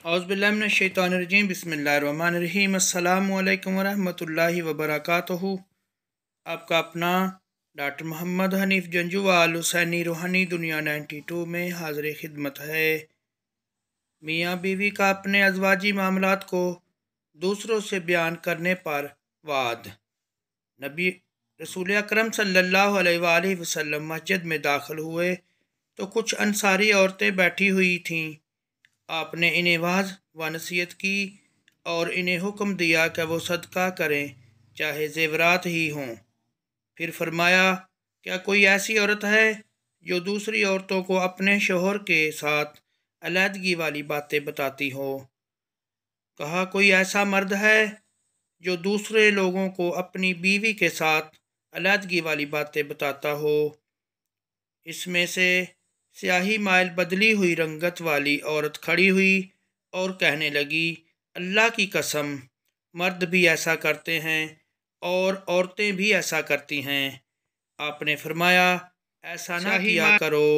औज़ुबिल्लाहिमिनश्शैतानिर्रजीम बिस्मिल्लाहिर्रहमानिर्रहीम अस्सलामु अलैकुम वरहमतुल्लाहि वबरकातुहू। आपका अपना डॉक्टर मोहम्मद हनीफ़ जंजुवाल हुसैनी रूहानी दुनिया 92 में हाज़िर खिदमत है। मियाँ बीवी का अपने अज़वाजी मामलात को दूसरों से बयान करने पर वाद। नबी रसूल अकरम सल्लल्लाहु अलैहि वसल्लम मस्जिद में दाखिल हुए तो कुछ अंसारी औरतें बैठी हुई थीं। आपने इन्हें वाज़ व नसीहत की और इन्हें हुक्म दिया कि वो सदका करें, चाहे ज़ेवरात ही हों। फिर फरमाया, क्या कोई ऐसी औरत है जो दूसरी औरतों को अपने शोहर के साथ अलहदगी वाली बातें बताती हो? कहा, कोई ऐसा मर्द है जो दूसरे लोगों को अपनी बीवी के साथ अलहदगी वाली बातें बताता हो? इसमें से स्याही माइल बदली हुई रंगत वाली औरत खड़ी हुई और कहने लगी, अल्लाह की कसम, मर्द भी ऐसा करते हैं और औरतें भी ऐसा करती हैं। आपने फरमाया, ऐसा ना किया करो,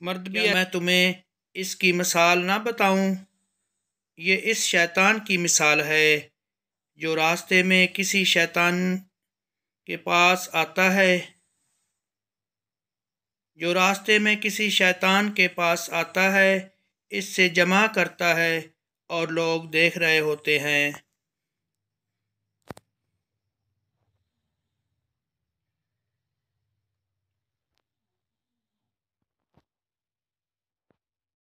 मर्द भी। मैं तुम्हें इसकी मिसाल ना बताऊं? ये इस शैतान की मिसाल है जो रास्ते में किसी शैतान के पास आता है इससे जमा करता है और लोग देख रहे होते हैं।